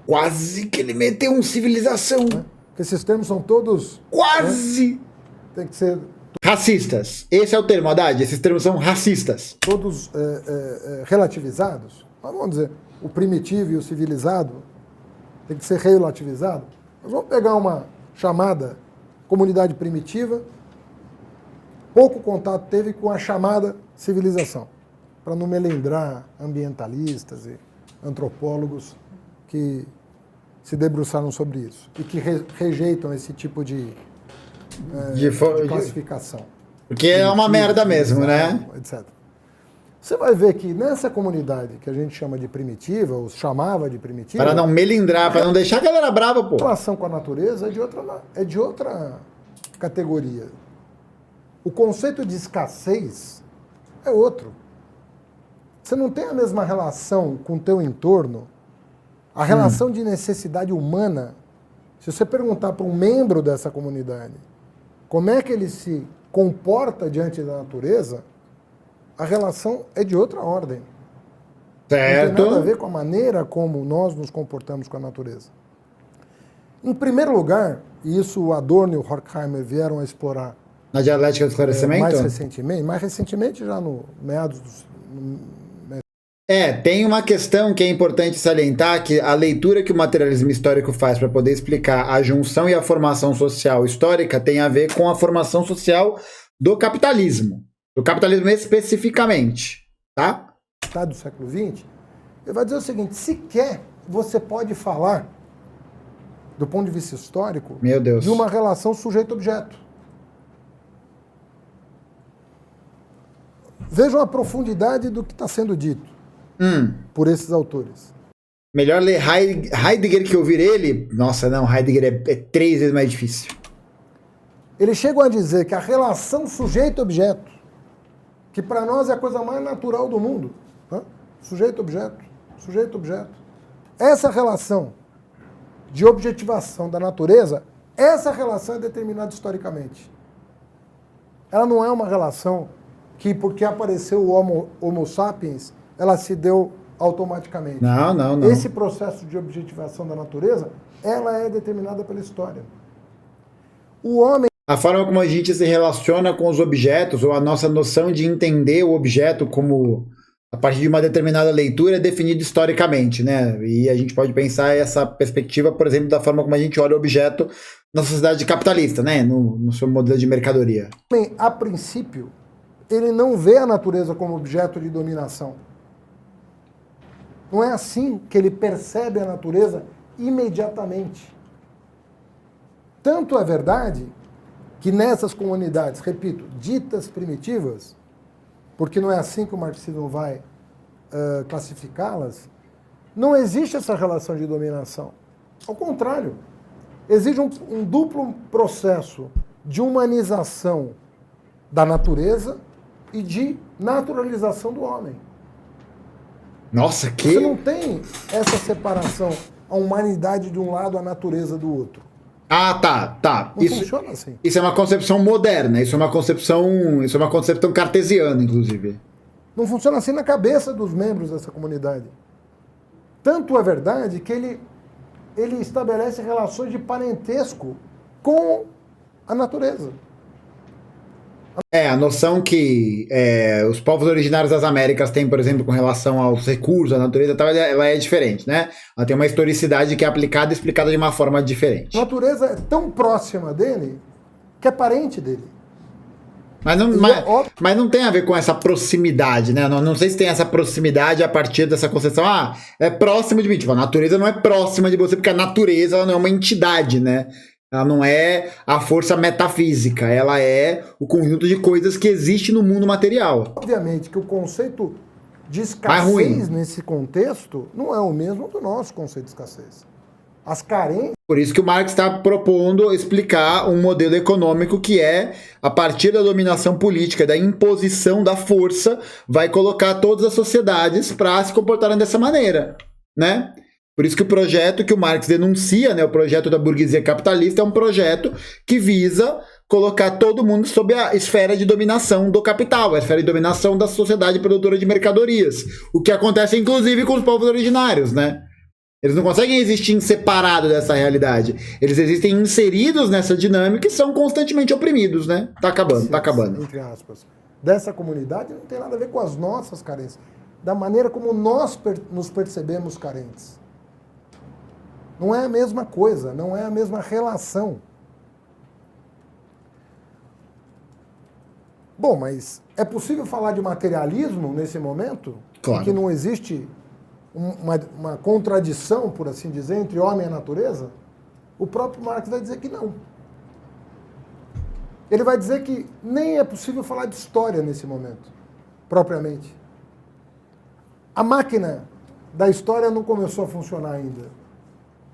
Quase que ele meteu um civilização. Né? Porque esses termos são todos... Quase! Né? Tem que ser... Racistas. Esse é o termo, Haddad. Esses termos são racistas. Todos relativizados. Mas vamos dizer, o primitivo e o civilizado tem que ser relativizado. Nós vamos pegar uma chamada comunidade primitiva, pouco contato teve com a chamada civilização, para não melindrar ambientalistas e antropólogos que se debruçaram sobre isso e que rejeitam esse tipo de classificação. Porque é uma merda mesmo, né? Etc. Você vai ver que nessa comunidade que a gente chama de primitiva, ou chamava de primitiva... Para não melindrar, para não deixar a galera brava, pô. A relação com a natureza é de outra categoria. O conceito de escassez é outro. Você não tem a mesma relação com o teu entorno. A relação de necessidade humana, se você perguntar para um membro dessa comunidade como é que ele se comporta diante da natureza, a relação é de outra ordem. Certo. Não tem nada a ver com a maneira como nós nos comportamos com a natureza. Em primeiro lugar, e isso o Adorno e o Horkheimer vieram a explorar na dialética do esclarecimento? Mais recentemente já no meados dos... tem uma questão que é importante salientar, que a leitura que o materialismo histórico faz para poder explicar a junção e a formação social histórica tem a ver com a formação social do capitalismo especificamente, tá? Do século XX, ele vai dizer o seguinte, sequer você pode falar, do ponto de vista histórico, meu Deus, de uma relação sujeito-objeto. Vejam a profundidade do que está sendo dito por esses autores. Melhor ler Heidegger que ouvir ele? Nossa, não, Heidegger é 3 vezes mais difícil. Eles chegam a dizer que a relação sujeito-objeto, que para nós é a coisa mais natural do mundo, né? Sujeito-objeto, sujeito-objeto. Essa relação de objetivação da natureza, essa relação é determinada historicamente. Ela não é uma relação que, porque apareceu o Homo sapiens, ela se deu automaticamente. Não. Esse processo de objetivação da natureza, ela é determinada pela história. O homem... A forma como a gente se relaciona com os objetos, ou a nossa noção de entender o objeto como a partir de uma determinada leitura é definido historicamente, né? E a gente pode pensar essa perspectiva, por exemplo, da forma como a gente olha o objeto na sociedade capitalista, né? No seu modelo de mercadoria. Bem, a princípio, ele não vê a natureza como objeto de dominação. Não é assim que ele percebe a natureza imediatamente. Tanto é verdade que nessas comunidades, repito, ditas primitivas, porque não é assim que o marxismo vai classificá-las, não existe essa relação de dominação. Ao contrário, exige um duplo processo de humanização da natureza e de naturalização do homem. Nossa, que... Você não tem essa separação, a humanidade de um lado, a natureza do outro. Ah, tá. Não funciona assim. Isso é uma concepção moderna, isso é uma concepção cartesiana, inclusive. Não funciona assim na cabeça dos membros dessa comunidade. Tanto é verdade que ele estabelece relações de parentesco com a natureza. A noção que os povos originários das Américas têm, por exemplo, com relação aos recursos, à natureza e tal, ela é diferente, né? Ela tem uma historicidade que é aplicada e explicada de uma forma diferente. A natureza é tão próxima dele que é parente dele. Mas não tem a ver com essa proximidade, né? Não sei se tem essa proximidade a partir dessa concepção. É próximo de mim. Tipo, a natureza não é próxima de você, porque a natureza ela não é uma entidade, né? Ela não é a força metafísica. Ela é o conjunto de coisas que existe no mundo material. Obviamente que o conceito de escassez nesse contexto não é o mesmo do nosso conceito de escassez. As carências. Por isso que o Marx está propondo explicar um modelo econômico que a partir da dominação política, da imposição da força, vai colocar todas as sociedades para se comportarem dessa maneira, né? Por isso que o projeto que o Marx denuncia, né, o projeto da burguesia capitalista, é um projeto que visa colocar todo mundo sob a esfera de dominação do capital, a esfera de dominação da sociedade produtora de mercadorias. O que acontece, inclusive, com os povos originários, né? Eles não conseguem existir em separado dessa realidade. Eles existem inseridos nessa dinâmica e são constantemente oprimidos, né? Tá acabando. Entre aspas. Dessa comunidade não tem nada a ver com as nossas carências. Da maneira como nós nos percebemos carentes. Não é a mesma coisa, não é a mesma relação. Bom, mas é possível falar de materialismo nesse momento? Claro. Que não existe uma contradição, por assim dizer, entre homem e natureza? O próprio Marx vai dizer que não. Ele vai dizer que nem é possível falar de história nesse momento, propriamente. A máquina da história não começou a funcionar ainda,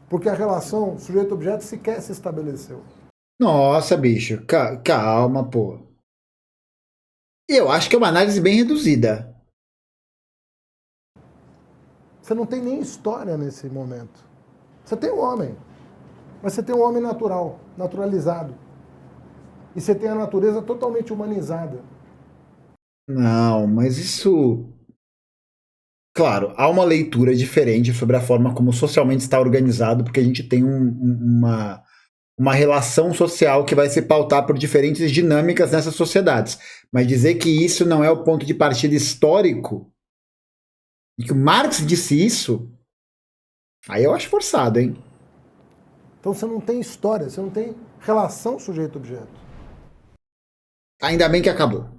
porque a relação sujeito-objeto sequer se estabeleceu. Nossa, bicho, calma, pô. Eu acho que é uma análise bem reduzida. Você não tem nem história nesse momento. Você tem o homem, mas você tem um homem natural, naturalizado. E você tem a natureza totalmente humanizada. Não, mas isso... Claro, há uma leitura diferente sobre a forma como socialmente está organizado, porque a gente tem uma relação social que vai se pautar por diferentes dinâmicas nessas sociedades. Mas dizer que isso não é o ponto de partida histórico, e que o Marx disse isso, aí eu acho forçado, hein? Então você não tem história, você não tem relação sujeito-objeto. Ainda bem que acabou.